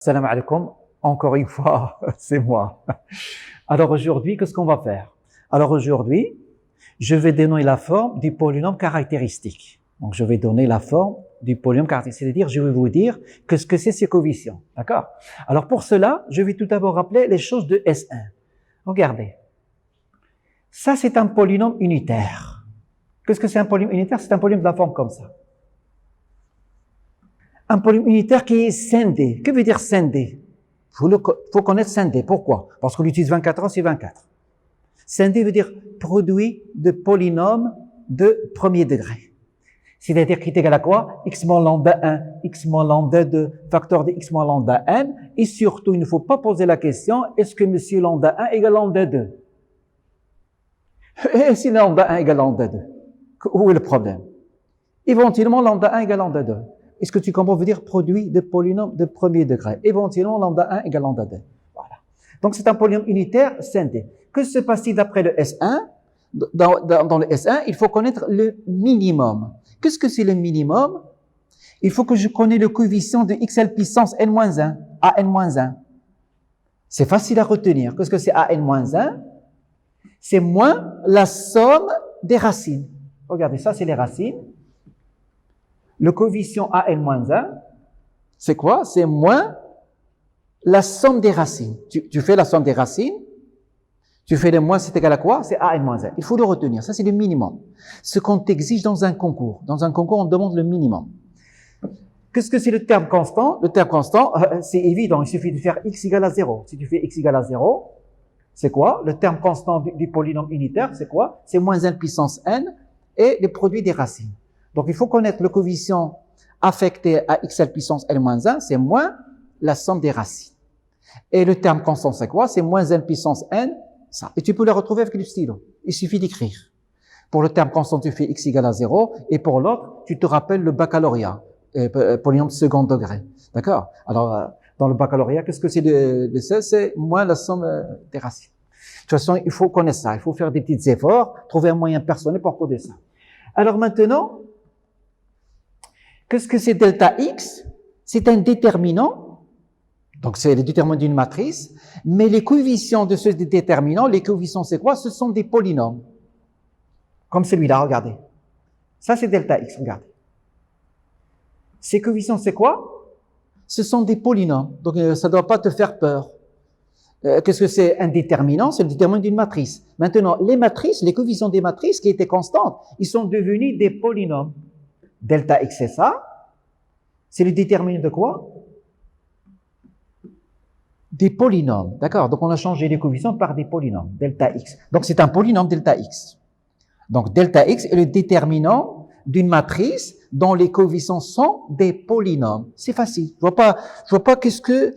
Salam alaikum, encore une fois, c'est moi. Alors aujourd'hui, qu'est-ce qu'on va faire? Alors aujourd'hui, je vais donner la forme du polynôme caractéristique. Donc je vais donner la forme du polynôme caractéristique, c'est-à-dire je vais vous dire qu'est-ce que c'est ces coefficients, d'accord? Alors pour cela, je vais tout d'abord rappeler les choses de S1. Regardez, ça c'est un polynôme unitaire. Qu'est-ce que c'est un polynôme unitaire? C'est un polynôme de la forme comme ça. Un polynôme unitaire qui est scindé. Que veut dire scindé? Faut connaître scindé. Pourquoi? Parce qu'on utilise 24 ans, c'est 24. Scindé veut dire produit de polynôme de premier degré. C'est-à-dire qu'il est égal à quoi? X moins lambda 1, X moins lambda 2, facteur de X moins lambda n. Et surtout, il ne faut pas poser la question, est-ce que monsieur lambda 1 égale lambda 2? Et si lambda 1 égale lambda 2? Où est le problème? Éventuellement, lambda 1 égale lambda 2. Est-ce que tu comprends? Veut dire produit de polynôme de premier degré. Éventuellement, lambda 1 égale lambda 2. Voilà. Donc, c'est un polynôme unitaire scindé. Que se passe-t-il d'après le S1? Dans le S1, il faut connaître le minimum. Qu'est-ce que c'est le minimum? Il faut que je connaisse le coefficient de xl puissance n-1, à n-1. C'est facile à retenir. Qu'est-ce que c'est à n-1? C'est moins la somme des racines. Regardez, ça, c'est les racines. Le coefficient a n-1, c'est quoi? C'est moins la somme des racines. Tu fais la somme des racines, tu fais le moins, c'est égal à quoi? C'est a n-1. Il faut le retenir, ça c'est le minimum. Ce qu'on t'exige dans un concours. Dans un concours, on demande le minimum. Qu'est-ce que c'est le terme constant? Le terme constant, c'est évident, il suffit de faire x égale à 0. Si tu fais x égale à 0, c'est quoi? Le terme constant du polynôme unitaire, c'est quoi? C'est moins 1 puissance n et le produit des racines. Donc, il faut connaître le coefficient affecté à xl puissance n-1, c'est moins la somme des racines. Et le terme constant, c'est quoi? C'est moins n puissance n, ça. Et tu peux le retrouver avec le stylo. Il suffit d'écrire. Pour le terme constant, tu fais x égale à 0, et pour l'autre, tu te rappelles le baccalauréat, polynôme de second degré. D'accord? Alors, dans le baccalauréat, qu'est-ce que c'est de ça? C'est moins la somme des racines. De toute façon, il faut connaître ça. Il faut faire des petits efforts, trouver un moyen personnel pour coder ça. Alors maintenant, qu'est-ce que c'est delta x? C'est un déterminant. Donc, c'est le déterminant d'une matrice. Mais les coefficients de ce déterminant, les coefficients, c'est quoi? Ce sont des polynômes. Comme celui-là, regardez. Ça, c'est delta x, regardez. Ces coefficients, c'est quoi? Ce sont des polynômes. Donc, ça ne doit pas te faire peur. Qu'est-ce que c'est un déterminant? C'est le déterminant d'une matrice. Maintenant, les matrices, les coefficients des matrices qui étaient constantes, ils sont devenus des polynômes. Delta x, c'est ça. C'est le déterminant de quoi? Des polynômes. D'accord? Donc, on a changé les coefficients par des polynômes. Delta x. Donc, c'est un polynôme delta x. Donc, delta x est le déterminant d'une matrice dont les coefficients sont des polynômes. C'est facile. Je vois pas qu'est-ce que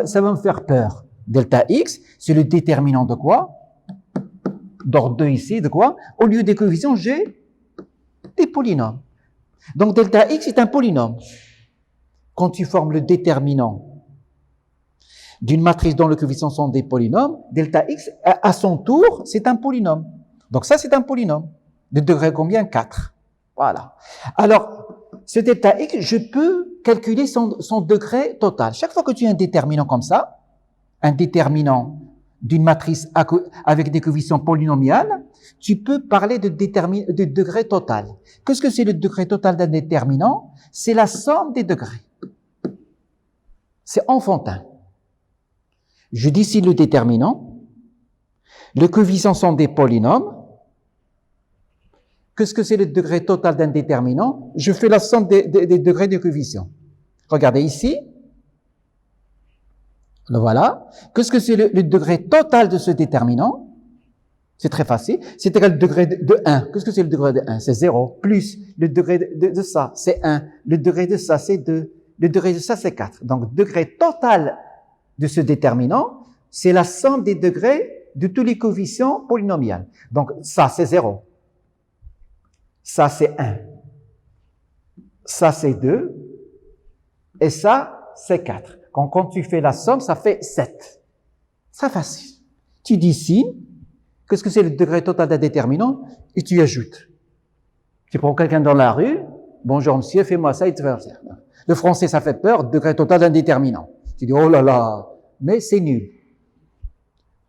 ça va me faire peur. Delta x, c'est le déterminant de quoi? D'ordre 2 ici, de quoi? Au lieu des coefficients, j'ai des polynômes. Donc, delta x est un polynôme. Quand tu formes le déterminant d'une matrice dont les coefficients sont des polynômes, delta x, à son tour, c'est un polynôme. Donc, ça, c'est un polynôme. De degré combien? 4. Voilà. Alors, ce delta x, je peux calculer son degré total. Chaque fois que tu as un déterminant comme ça, un déterminant d'une matrice avec des coefficients polynomiales, tu peux parler de degré total. Qu'est-ce que c'est le degré total d'un déterminant? C'est la somme des degrés. C'est enfantin. Je dis ici le déterminant. Les coefficients sont des polynômes. Qu'est-ce que c'est le degré total d'un déterminant? Je fais la somme des degrés des coefficients. Regardez ici. Le voilà. Qu'est-ce que c'est le degré total de ce déterminant? C'est très facile. C'est égal au degré de 1. Qu'est-ce que c'est le degré de 1? C'est 0. Plus le degré de ça, c'est 1. Le degré de ça, c'est 2. Le degré de ça, c'est 4. Donc, le degré total de ce déterminant, c'est la somme des degrés de tous les coefficients polynomiaux. Donc, ça, c'est 0. Ça, c'est 1. Ça, c'est 2. Et ça, c'est 4. Quand tu fais la somme, ça fait 7. C'est facile. Tu dis ici, qu'est-ce que c'est le degré total d'un déterminant? Et tu ajoutes. Tu prends quelqu'un dans la rue, bonjour monsieur, fais-moi ça, et tu vas faire ça. Le français, ça fait peur, degré total indéterminant. Tu dis, oh là là, mais c'est nul.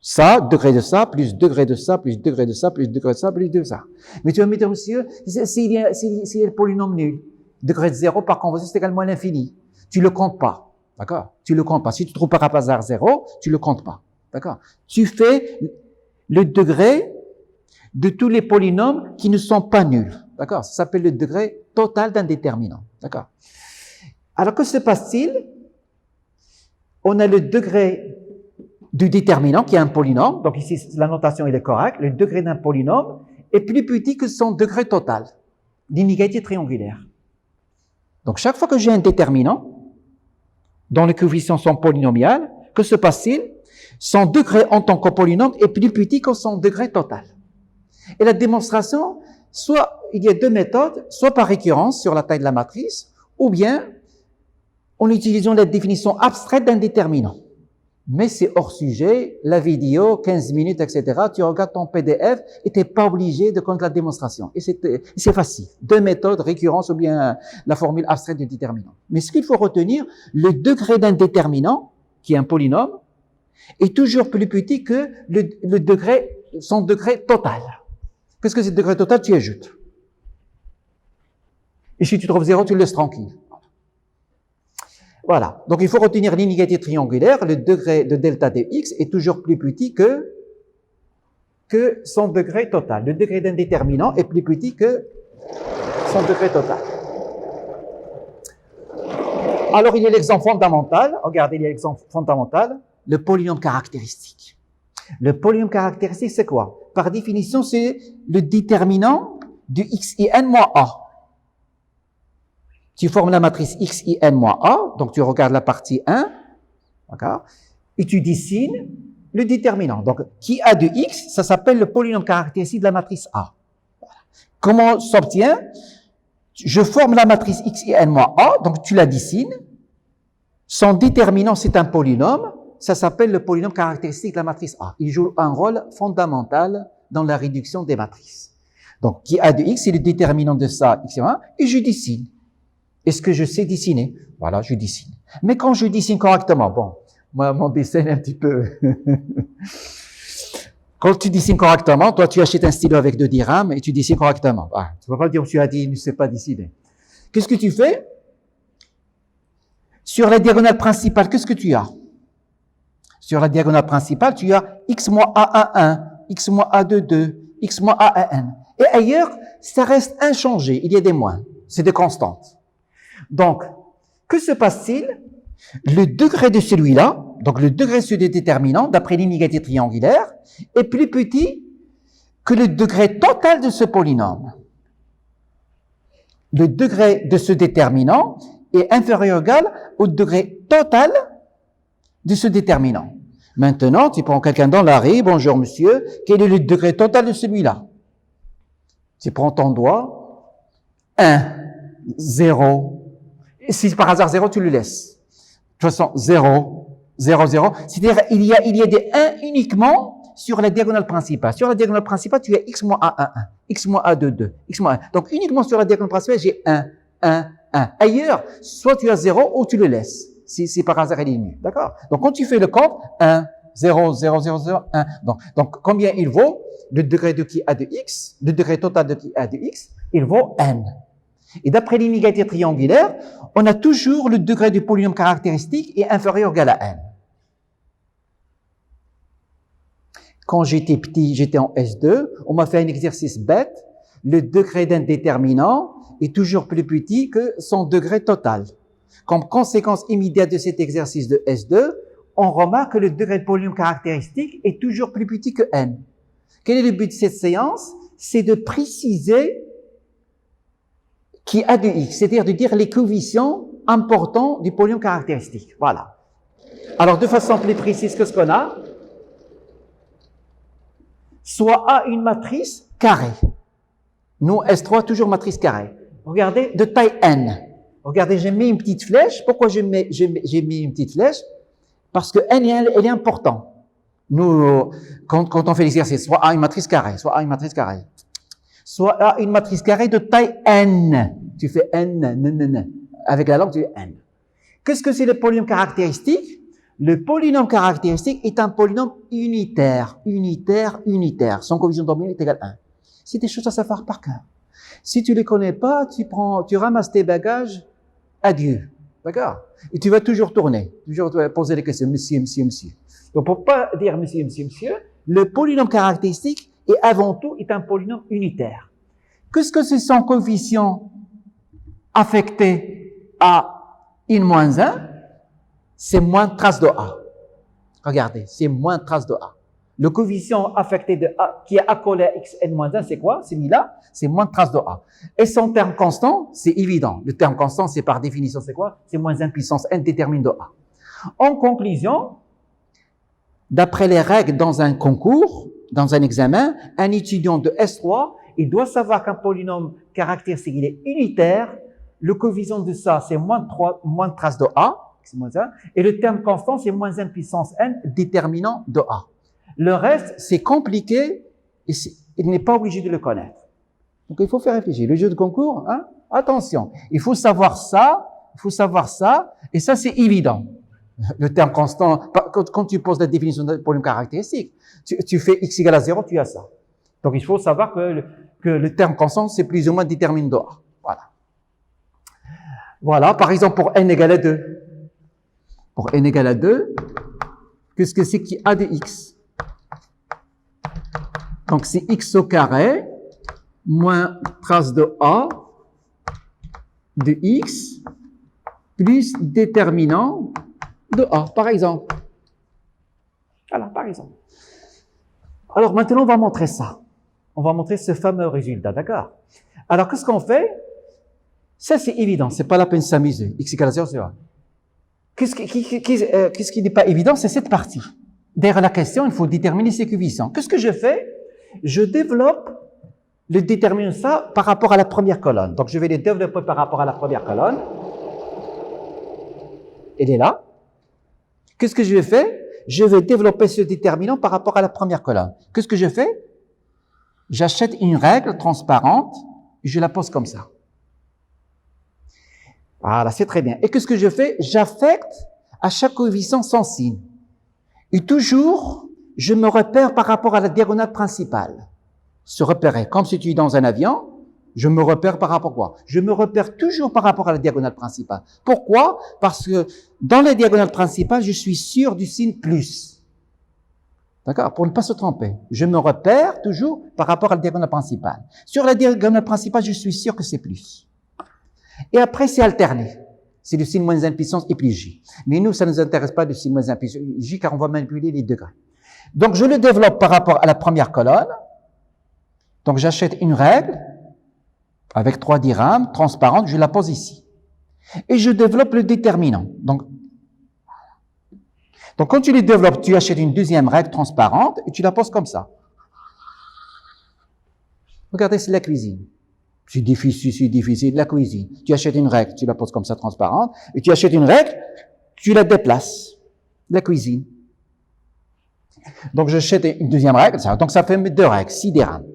Ça, degré de ça, plus degré de ça, plus degré de ça, plus degré de ça, plus de ça. Mais tu vas me dire, monsieur, s'il y a le polynôme nul, degré de 0 par convention, c'est également l'infini. Tu le comptes pas. D'accord? Tu le comptes pas. Si tu trouves par hasard 0, tu le comptes pas. D'accord? Tu fais le degré de tous les polynômes qui ne sont pas nuls. D'accord? Ça s'appelle le degré total d'un déterminant. D'accord? Alors, que se passe-t-il? On a le degré du déterminant qui est un polynôme. Donc ici, la notation elle est correcte. Le degré d'un polynôme est plus petit que son degré total. L'inégalité triangulaire. Donc chaque fois que j'ai un déterminant, dont les coefficients sont polynomiales, que se passe-t-il? Son degré en tant que polynôme est plus petit que son degré total. Et la démonstration, soit il y a deux méthodes, soit par récurrence sur la taille de la matrice, ou bien en utilisant la définition abstraite d'un déterminant. Mais c'est hors sujet, la vidéo, 15 minutes, etc. Tu regardes ton PDF et tu n'es pas obligé de connaître la démonstration. Et c'est facile. Deux méthodes, récurrence ou bien la formule abstraite du déterminant. Mais ce qu'il faut retenir, le degré d'un déterminant, qui est un polynôme, est toujours plus petit que le degré, son degré total. Qu'est-ce que c'est le degré total? Tu ajoutes. Et si tu trouves 0, tu le laisses tranquille. Voilà. Donc, il faut retenir l'inégalité triangulaire. Le degré de delta de x est toujours plus petit que son degré total. Le degré d'un déterminant est plus petit que son degré total. Alors, il y a l'exemple fondamental. Regardez, il y a l'exemple fondamental. Le polynôme caractéristique. Le polynôme caractéristique, c'est quoi? Par définition, c'est le déterminant du xin moins a. Tu formes la matrice xin moins a, donc tu regardes la partie 1, d'accord, et tu dessines le déterminant. Donc, qui a de x, ça s'appelle le polynôme caractéristique de la matrice A. Comment s'obtient? Je forme la matrice xin moins a, donc tu la dessines. Son déterminant, c'est un polynôme. Ça s'appelle le polynôme caractéristique de la matrice A. Il joue un rôle fondamental dans la réduction des matrices. Donc, qui a de x, c'est le déterminant de ça, x1, et je dessine. Est-ce que je sais dessiner? Voilà, je dessine. Mais quand je dessine correctement, bon, moi, mon dessin est un petit peu... Quand tu dessines correctement, toi, tu achètes un stylo avec 2 dirhams et tu dessines correctement. Ah, tu ne vas pas dire, monsieur Hadi, il ne sait pas dessiner. Qu'est-ce que tu fais? Sur la diagonale principale, qu'est-ce que tu as? Sur la diagonale principale, tu as x moins a1, x moins a2, x moins a1. Et ailleurs, ça reste inchangé. Il y a des moins. C'est des constantes. Donc, que se passe-t-il? Le degré de celui-là, donc le degré de ce déterminant, d'après l'inégalité triangulaire, est plus petit que le degré total de ce polynôme. Le degré de ce déterminant est inférieur ou égal au degré total de ce déterminant. Maintenant, tu prends quelqu'un dans la rue, bonjour monsieur, quel est le degré total de celui-là? Tu prends ton doigt, 1, 0. Et si par hasard 0, tu le laisses. De toute façon, 0, 0, 0. C'est-à-dire, il y a des 1 uniquement sur la diagonale principale. Sur la diagonale principale, tu as x moins a1, x moins a2, x moins 1. Donc, uniquement sur la diagonale principale, j'ai 1, 1, 1. Ailleurs, soit tu as 0 ou tu le laisses. Si par hasard il est nul. D'accord? Donc, quand tu fais le compte, 1, 0, 0, 0, 0, 1. Donc, combien il vaut? Le degré de qui a de x, le degré total de qui a de x, il vaut n. Et d'après l'inégalité triangulaire, on a toujours le degré du polynôme caractéristique est inférieur ou égal à n. Quand j'étais petit, j'étais en S2, on m'a fait un exercice bête. Le degré d'un déterminant est toujours plus petit que son degré total. Comme conséquence immédiate de cet exercice de S2, on remarque que le degré de polynôme caractéristique est toujours plus petit que n. Quel est le but de cette séance? C'est de préciser qui a de x, c'est-à-dire de dire les coefficients importants du polynôme caractéristique. Voilà. Alors, de façon plus précise que ce qu'on a, soit A une matrice carrée. Nous, S3, toujours matrice carrée. Regardez, de taille n. Regardez, j'ai mis une petite flèche. Pourquoi j'ai mis une petite flèche? Parce que n, elle est important. Nous, quand on fait l'exercice, soit A une matrice carrée, soit A une matrice carrée. Soit A une matrice carrée de taille n. Tu fais n, avec la langue du n. Qu'est-ce que c'est le polynôme caractéristique? Le polynôme caractéristique est un polynôme unitaire. Son coefficient dominant est égal à 1. C'est des choses à savoir par cœur. Si tu les connais pas, tu ramasses tes bagages, adieu. D'accord? Et tu vas toujours tourner, toujours poser des questions, monsieur. Donc, pour pas dire monsieur, le polynôme caractéristique est avant tout un polynôme unitaire. Qu'est-ce que c'est son coefficient affecté à n-1? C'est moins trace de A. Regardez, c'est moins trace de A. Le coefficient affecté de A qui est accolé à xn-1, c'est quoi? Celui-là, c'est moins trace de A. Et son terme constant, c'est évident. Le terme constant, c'est par définition, c'est quoi? C'est moins 1 puissance n détermine de A. En conclusion, d'après les règles dans un concours, dans un examen, un étudiant de S3, il doit savoir qu'un polynôme caractéristique, il est unitaire. Le coefficient de ça, c'est moins trace de A. C'est moins 1. Et le terme constant, c'est moins 1 puissance n déterminant de A. Le reste, c'est compliqué et il n'est pas obligé de le connaître. Donc, il faut faire réfléchir. Le jeu de concours, hein, attention, il faut savoir ça, et ça, c'est évident. Le terme constant, quand tu poses la définition de polynôme caractéristique, tu fais x égale à 0, tu as ça. Donc, il faut savoir que le terme constant, c'est plus ou moins déterminant de A. Voilà. Voilà, par exemple, pour n égale à 2. Pour n égale à 2, qu'est-ce que c'est qui a de x? Donc, c'est x au carré moins trace de a de x plus déterminant de a, par exemple. Voilà, par exemple. Alors, maintenant, on va montrer ça. On va montrer ce fameux résultat, d'accord? Alors, qu'est-ce qu'on fait? Ça, c'est évident. C'est pas la peine de s'amuser. X égale à 0, c'est vrai. Qu'est-ce qui n'est pas évident? C'est cette partie. Derrière la question, il faut déterminer ses coefficients. Qu'est-ce que je fais? Je développe le déterminant ça par rapport à la première colonne. Donc, je vais les développer par rapport à la première colonne. Elle est là. Qu'est-ce que je fais? Je vais développer ce déterminant par rapport à la première colonne. Qu'est-ce que je fais? J'achète une règle transparente et je la pose comme ça. Voilà, c'est très bien. Et qu'est-ce que je fais? J'affecte à chaque coefficient son signe. Et toujours, je me repère par rapport à la diagonale principale. Se repérer. Comme si tu es dans un avion, je me repère par rapport à quoi? Je me repère toujours par rapport à la diagonale principale. Pourquoi? Parce que dans la diagonale principale, je suis sûr du signe plus. D'accord? Pour ne pas se tromper. Je me repère toujours par rapport à la diagonale principale. Sur la diagonale principale, je suis sûr que c'est plus. Et après, c'est alterné. C'est le signe moins 1 puissance et plus j. Mais nous, ça ne nous intéresse pas le signe moins 1 puissance j, car on va manipuler les degrés. Donc, je le développe par rapport à la première colonne. Donc, j'achète une règle avec 3 dirhams, transparente, je la pose ici. Et je développe le déterminant. Donc, quand tu les développes, tu achètes une deuxième règle transparente et tu la poses comme ça. Regardez, c'est la cuisine. C'est difficile, la cuisine. Tu achètes une règle, tu la poses comme ça, transparente, et tu achètes une règle, tu la déplaces. La cuisine. Donc, j'achète une deuxième règle, donc ça fait 2 règles, 6 dirhams.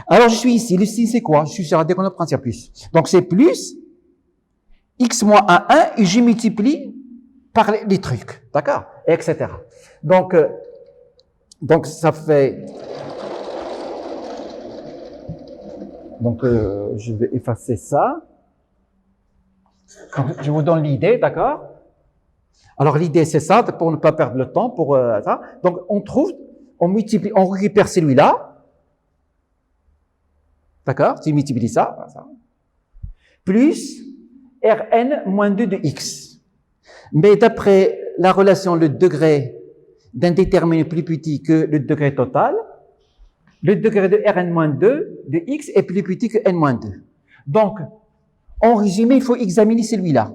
Alors, je suis ici, le signe c'est quoi? Je suis sur la diagonale principale plus. Donc, c'est plus, x moins 1 et je multiplie par les trucs, d'accord? Etc. Donc, ça fait... Donc, je vais effacer ça. Je vous donne l'idée, d'accord? Alors, l'idée, c'est ça, pour ne pas perdre le temps, pour ça. Donc, on multiplie, on récupère celui-là. D'accord? Tu multiplies ça. Plus Rn moins 2 de x. Mais d'après la relation, le degré d'un déterminé plus petit que le degré total, le degré de Rn-2 de x est plus petit que n-2. Donc, en résumé, il faut examiner celui-là.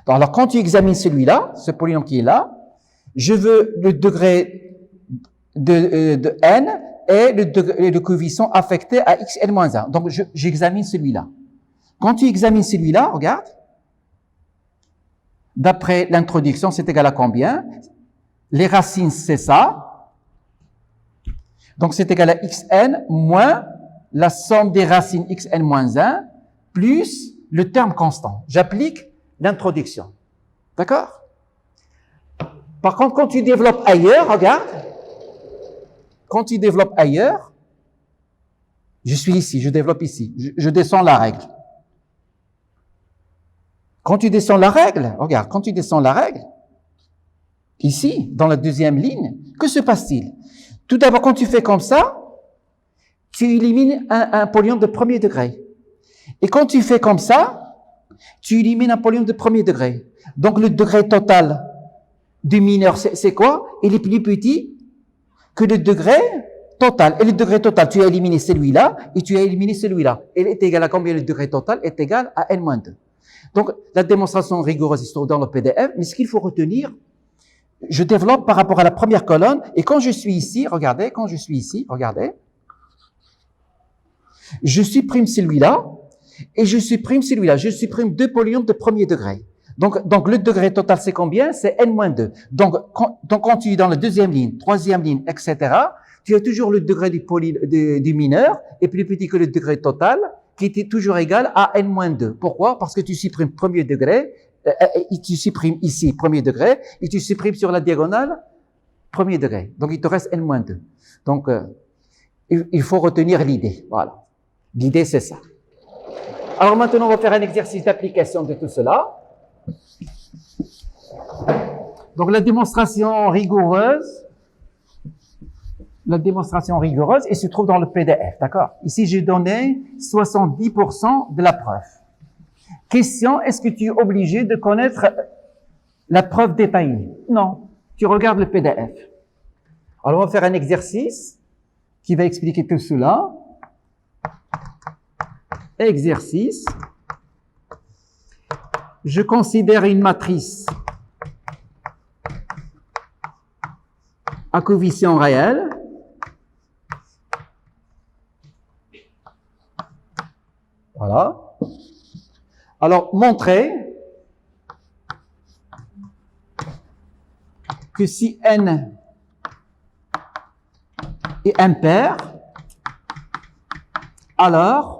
Alors, quand tu examines celui-là, ce polynôme qui est là, je veux le degré de n et le coefficient affecté à x n-1. Donc, j'examine celui-là. Quand tu examines celui-là, regarde, d'après l'introduction, c'est égal à combien? Les racines, c'est ça. Donc, c'est égal à xn moins la somme des racines xn moins 1 plus le terme constant. J'applique l'introduction. D'accord? Par contre, quand tu développes ailleurs, regarde, quand tu développes ailleurs, je suis ici, je développe ici, je descends la règle. Quand tu descends la règle, regarde, quand tu descends la règle, ici, dans la deuxième ligne, que se passe-t-il? Tout d'abord, quand tu fais comme ça, tu élimines un polynôme de premier degré. Et quand tu fais comme ça, tu élimines un polynôme de premier degré. Donc, le degré total du mineur, c'est quoi? Il est plus petit que le degré total. Et le degré total, tu as éliminé celui-là et tu as éliminé celui-là. Il est égal à combien? Le degré total est égal à n-2. Donc, la démonstration rigoureuse se trouve dans le PDF, mais ce qu'il faut retenir, je développe par rapport à la première colonne, et quand je suis ici, regardez, quand je suis ici, regardez, je supprime celui-là, et je supprime celui-là. Je supprime deux polynômes de premier degré. Donc le degré total, c'est combien? C'est n-2. Donc, quand tu es dans la deuxième ligne, troisième ligne, etc., tu as toujours le degré du mineur, est plus petit que le degré total, qui était toujours égal à n-2. Pourquoi? Parce que tu supprimes premier degré, et tu supprimes ici premier degré, et tu supprimes sur la diagonale premier degré. Donc, il te reste n-2. Donc, il faut retenir l'idée. Voilà. L'idée, c'est ça. Alors maintenant, on va faire un exercice d'application de tout cela. Donc, la démonstration rigoureuse, elle se trouve dans le PDF, d'accord? Ici, j'ai donné 70% de la preuve. Question, est-ce que tu es obligé de connaître la preuve détaillée? Non, tu regardes le PDF. Alors, on va faire un exercice qui va expliquer tout cela. Exercice. Je considère une matrice à coefficient réel. Voilà. Alors, montrer que si n est impair, alors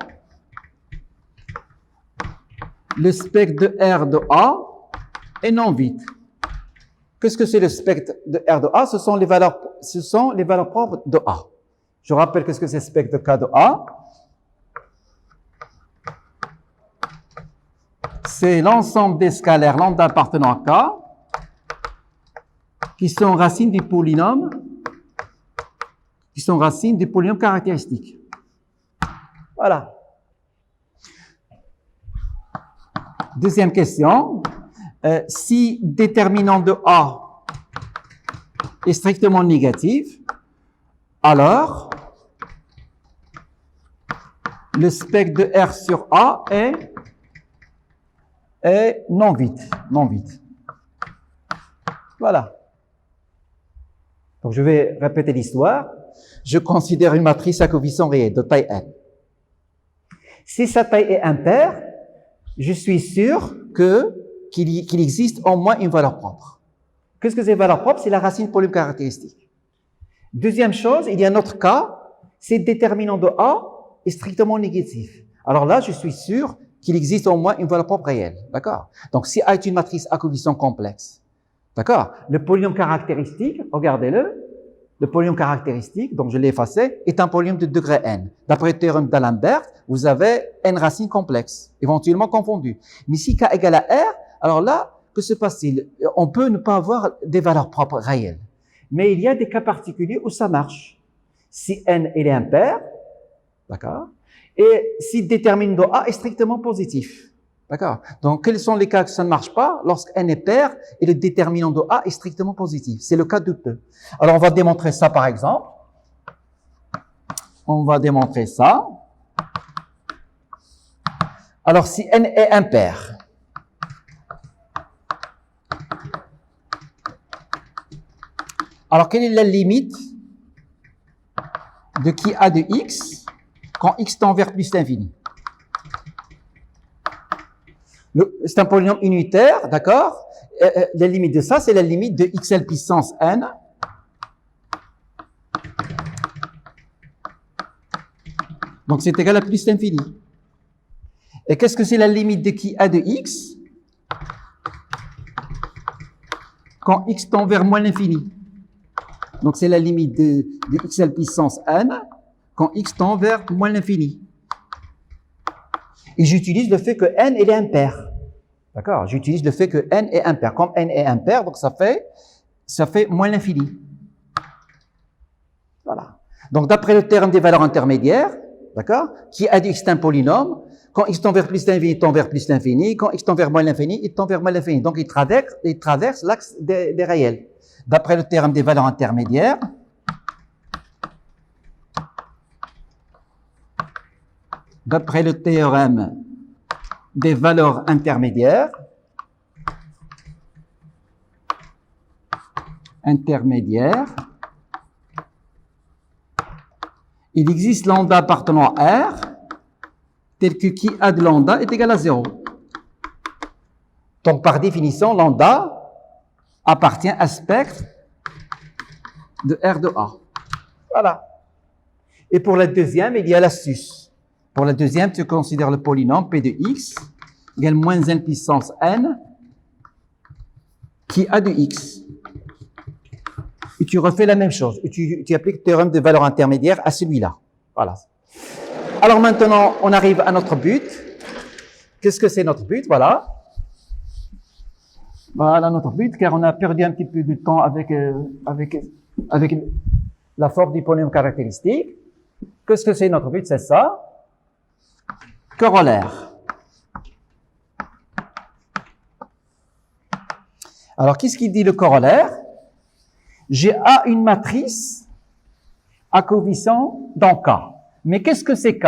le spectre de R de A est non vide. Qu'est-ce que c'est le spectre de R de A? Ce sont les valeurs propres de A. Je rappelle qu'est-ce que c'est le spectre de K de A. C'est l'ensemble des scalaires lambda appartenant à K qui sont racines du polynôme caractéristique. Voilà. Deuxième question. Si déterminant de A est strictement négatif, alors le spectre de R sur A est non vide. Voilà. Donc, je vais répéter l'histoire. Je considère une matrice à coefficient réel de taille n. Si sa taille est impaire, je suis sûr qu'il existe au moins une valeur propre. Qu'est-ce que c'est une valeur propre? C'est la racine polynôme caractéristique. Deuxième chose, il y a un autre cas, c'est le déterminant de A est strictement négatif. Alors là, je suis sûr qu'il existe au moins une valeur propre réelle. D'accord? Donc, si A est une matrice à coefficient complexe, d'accord? Le polynôme caractéristique, regardez-le, le polynôme caractéristique, donc je l'ai effacé, est un polynôme de degré n. D'après le théorème d'Alembert, vous avez n racines complexes, éventuellement confondues. Mais si k égale à r, alors là, que se passe-t-il? On peut ne pas avoir des valeurs propres réelles. Mais il y a des cas particuliers où ça marche. Si n est impair, d'accord? Et si le déterminant de A est strictement positif. D'accord? Donc, quels sont les cas que ça ne marche pas? Lorsque n est pair et le déterminant de A est strictement positif. C'est le cas douteux. Alors, on va démontrer ça, par exemple. On va démontrer ça. Alors, si n est impair, alors, quelle est la limite de qui a de x quand x tend vers plus l'infini? C'est un polynôme unitaire, d'accord? La limite de ça, c'est la limite de xl puissance n. Donc, c'est égal à plus l'infini. Et qu'est-ce que c'est la limite de qui a de x quand x tend vers moins l'infini? Donc c'est la limite de x à la puissance n quand x tend vers moins l'infini. Et j'utilise le fait que n il est impair. D'accord? J'utilise le fait que n est impair. Comme n est impair, donc ça fait moins l'infini. Voilà. Donc d'après le théorème des valeurs intermédiaires, d'accord, qui a dit x est un polynôme, quand x tend vers plus l'infini, il tend vers plus l'infini, quand x tend vers moins l'infini, il tend vers moins l'infini. Donc il traverse l'axe des réels. D'après le théorème des valeurs intermédiaires, d'après le théorème des valeurs intermédiaires, il existe lambda appartenant à R tel que qui a de lambda est égal à 0. Donc par définition, lambda appartient à spectre de R de A. Voilà. Et pour la deuxième, il y a l'astuce. Pour la deuxième, tu considères le polynôme P de x égale moins n puissance n qui a de x. Et tu refais la même chose. Et tu appliques le théorème des valeurs intermédiaires à celui-là. Voilà. Alors maintenant, on arrive à notre but. Qu'est-ce que c'est notre but? Voilà. Voilà notre but, car on a perdu un petit peu de temps avec la forme du polynôme caractéristique. Qu'est-ce que c'est notre but? C'est ça. Corollaire. Alors, qu'est-ce qu'il dit le corollaire? J'ai A une matrice à coefficient dans K. Mais qu'est-ce que c'est K?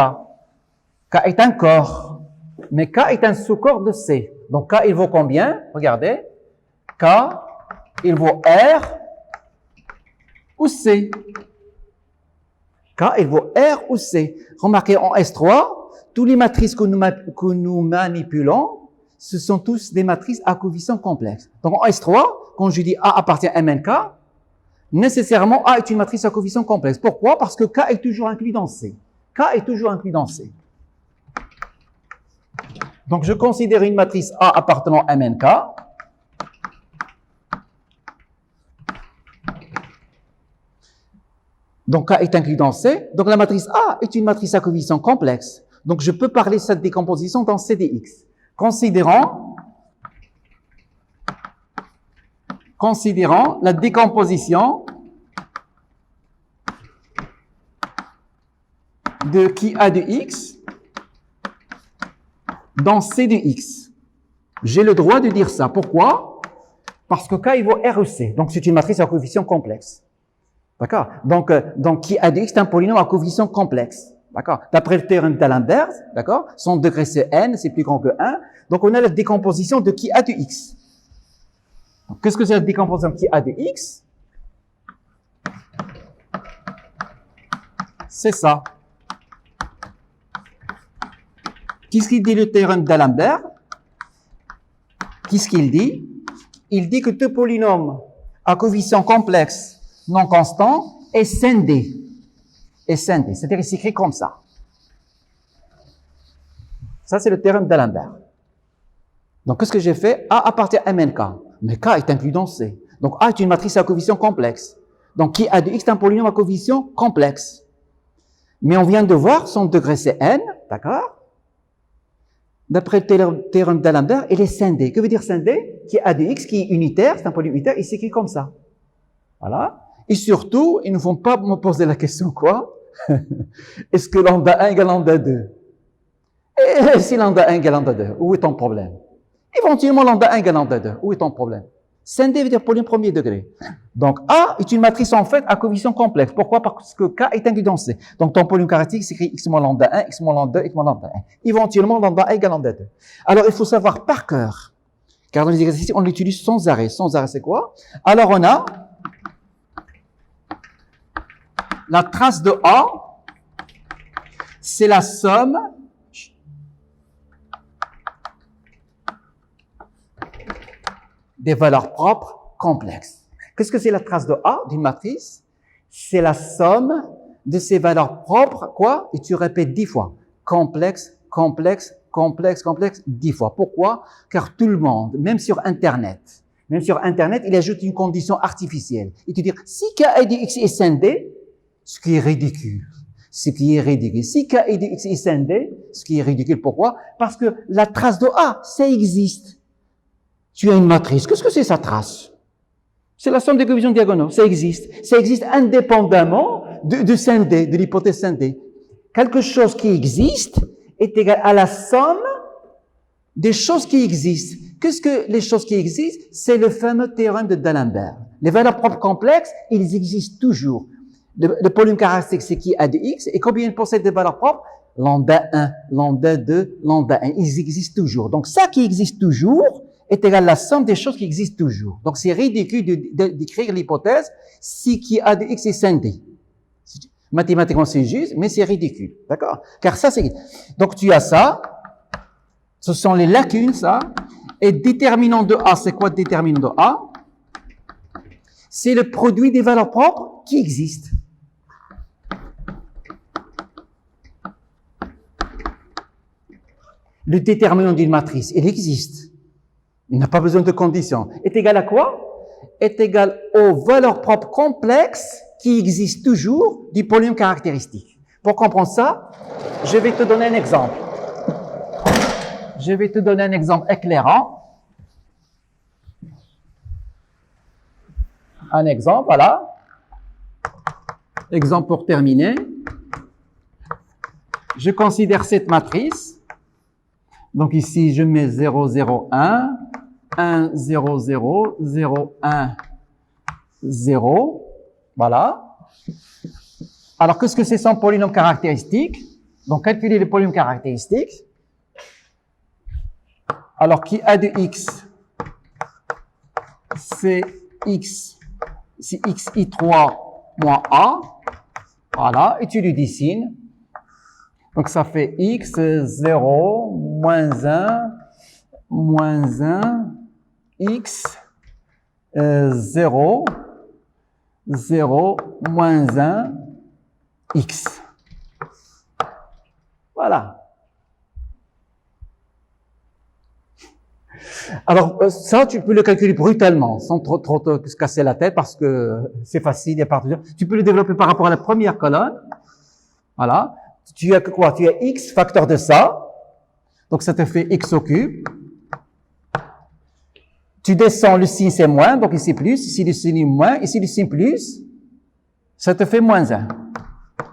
K est un corps. Mais K est un sous-corps de C. Donc K, il vaut combien? Regardez. K, il vaut R ou C. K, il vaut R ou C. Remarquez, en S3, tous les matrices que nous manipulons, ce sont tous des matrices à coefficient complexe. Donc en S3, quand je dis A appartient à MNK, nécessairement A est une matrice à coefficient complexe. Pourquoi? Parce que K est toujours inclus dans C. K est toujours inclus dans C. Donc je considère une matrice A appartenant à MNK. Donc K est inclus dans C. Donc la matrice A est une matrice à coefficient complexe. Donc je peux parler de cette décomposition dans C de x. Considérons la décomposition de qui a de x dans C de x. J'ai le droit de dire ça. Pourquoi? Parce que K il vaut R ou C. Donc c'est une matrice à coefficient complexe. D'accord? Donc qui a de x est un polynôme à coefficient complexe. D'accord? D'après le théorème d'Alembert, d'accord? Son degré c'est n, c'est plus grand que 1. Donc on a la décomposition de qui a de x. Qu'est-ce que c'est la décomposition de qui a de x? C'est ça. Qu'est-ce qu'il dit le théorème d'Alembert? Qu'est-ce qu'il dit? Il dit que tout polynôme à coefficient complexe non constant est scindé. Est scindé. C'est-à-dire, il s'écrit comme ça. Ça, c'est le théorème d'Alembert. Donc, qu'est-ce que j'ai fait? A appartient à MNK. Mais K est inclus dans C. Donc, A est une matrice à coefficient complexe. Donc, qui a de x est un polynôme à coefficient complexe. Mais on vient de voir son degré c'est n, d'accord? D'après le théorème d'Alembert, il est scindé. Que veut dire scindé? Qui a de x, qui est unitaire, c'est un polynôme unitaire, il s'écrit comme ça. Voilà. Et surtout, ils ne vont pas me poser la question quoi? Est-ce que lambda 1 égale lambda 2? Et si lambda 1 égale lambda 2, où est ton problème? Éventuellement, lambda 1 égale lambda 2, où est ton problème? Scindé veut dire polynôme premier degré. Donc, A est une matrice en fait à coefficient complexe. Pourquoi? Parce que K est inclus dans C. Donc, ton polynôme caractéristique s'écrit x moins lambda 1, x moins lambda 2, x moins lambda 1. Éventuellement, lambda 1 égale lambda 2. Alors, il faut savoir par cœur. Car dans les exercices, on l'utilise sans arrêt. Sans arrêt, c'est quoi? Alors, on a la trace de A, c'est la somme des valeurs propres complexes. Qu'est-ce que c'est la trace de A d'une matrice? C'est la somme de ses valeurs propres, quoi? Et tu répètes 10 fois. Complexe, complexe, complexe, 10 fois. Pourquoi? Car tout le monde, même sur Internet, il ajoute une condition artificielle. Il te dit, si k de x est scindé, ce qui est ridicule. Si k de x est scindé, ce qui est ridicule. Pourquoi? Parce que la trace de A, ça existe. Tu as une matrice. Qu'est-ce que c'est sa trace? C'est la somme des coefficients diagonaux. Ça existe. Ça existe indépendamment de scindé, de l'hypothèse scindée. Quelque chose qui existe est égal à la somme des choses qui existent. Qu'est-ce que les choses qui existent? C'est le fameux théorème de D'Alembert. Les valeurs propres complexes, ils existent toujours. Le polynôme caractéristique, c'est qui a de x, et combien il possède de valeurs propres? Lambda 1, lambda 2, lambda 1. Ils existent toujours. Donc, ça qui existe toujours est égal à la somme des choses qui existent toujours. Donc, c'est ridicule d'écrire l'hypothèse si qui a de x est scindé. Mathématiquement, c'est juste, mais c'est ridicule. D'accord? Car ça, c'est... Donc, tu as ça. Ce sont les lacunes, ça. Et déterminant de A, c'est quoi déterminant de A? C'est le produit des valeurs propres qui existent. Le déterminant d'une matrice, il existe. Il n'a pas besoin de conditions. Est égal à quoi? Est égal aux valeurs propres complexes qui existent toujours du polynôme caractéristique. Pour comprendre ça, je vais te donner un exemple. Je vais te donner un exemple éclairant. Un exemple, voilà. Exemple pour terminer. Je considère cette matrice. Donc ici, je mets 0, 0, 1, 1, 0, 0, 0, 1, 0. Voilà. Alors, qu'est-ce que c'est son polynôme caractéristique? Donc, calculer le polynôme caractéristique. Alors, qui a de x, c'est x, c'est xi3 moins a. Voilà, et tu le dessines. Donc, ça fait x, 0, moins 1, x, 0, 0, moins 1, x. Voilà. Alors, ça, tu peux le calculer brutalement, sans trop se casser la tête, parce que c'est facile, il n'y a pas de... Tu peux le développer par rapport à la première colonne. Voilà. Tu as quoi? Tu as x facteur de ça. Donc, ça te fait x au cube. Tu descends, le signe c'est moins, donc ici plus, ici le signe moins, ici le signe plus. Ça te fait moins 1.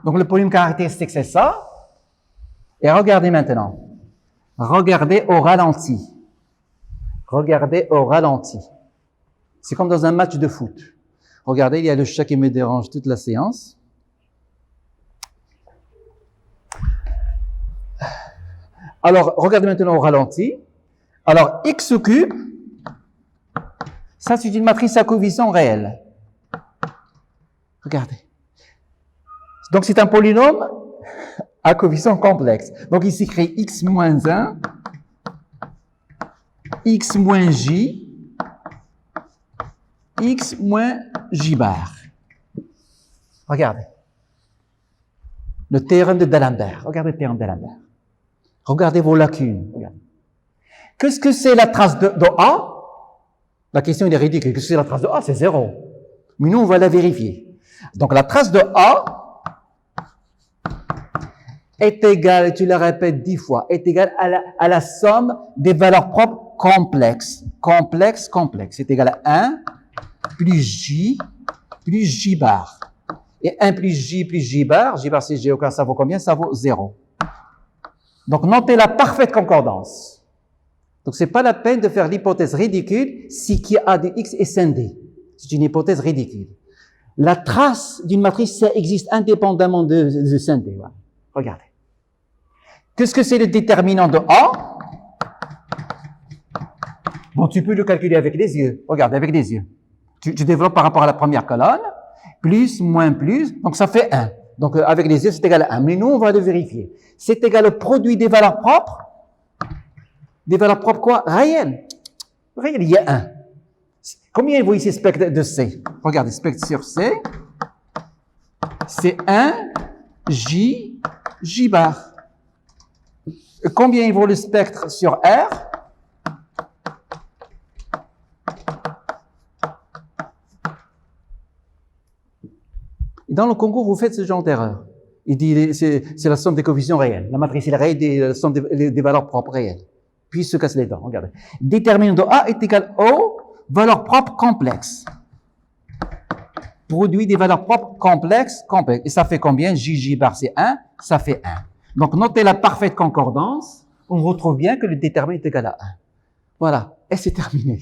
Donc, le polynôme caractéristique, c'est ça. Et regardez maintenant. Regardez au ralenti. Regardez au ralenti. C'est comme dans un match de foot. Regardez, il y a le chat qui me dérange toute la séance. Alors, regardez maintenant au ralenti. Alors, x au cube, ça c'est une matrice à coefficient réel. Regardez. Donc, c'est un polynôme à coefficient complexe. Donc, il s'écrit x moins 1, x moins j, x moins j bar. Regardez. Le théorème de D'Alembert. Regardez le théorème de D'Alembert. Regardez vos lacunes. Regardez. Qu'est-ce que c'est la trace de A? La question est ridicule. Qu'est-ce que c'est la trace de A? C'est 0. Mais nous, on va la vérifier. Donc, la trace de A est égale, tu le répètes 10 fois, est égale à la somme des valeurs propres complexes. Complexe. C'est égal à 1 plus j bar. Et 1 plus j bar c'est j au carré, ça vaut combien? Ça vaut 0. Donc, notez la parfaite concordance. Donc, c'est pas la peine de faire l'hypothèse ridicule si qui a de x est scindé. C'est une hypothèse ridicule. La trace d'une matrice, ça existe indépendamment de scindé. Voilà. Regardez. Qu'est-ce que c'est le déterminant de A? Bon, tu peux le calculer avec les yeux. Regarde, avec les yeux. Tu développes par rapport à la première colonne. Plus, moins, plus. Donc, ça fait 1. Donc, avec les yeux, c'est égal à 1. Mais nous, on va le vérifier. C'est égal au produit des valeurs propres. Des valeurs propres quoi? Réelles. Réelles, il y a 1. Combien vous ici spectre de C? Regardez, spectre sur C. C'est 1 J bar. Combien il vaut le spectre sur R? Dans le concours, vous faites ce genre d'erreur. Il dit c'est la somme des coefficients réels. La matrice est réelle, la somme des valeurs propres réelles. Puis il se casse les dents. Regardez. Déterminant de A est égal au valeur propre complexe. Produit des valeurs propres complexes. Et ça fait combien? JJ bar c'est 1, ça fait 1. Donc notez la parfaite concordance. On retrouve bien que le déterminant est égal à 1. Voilà. Et c'est terminé.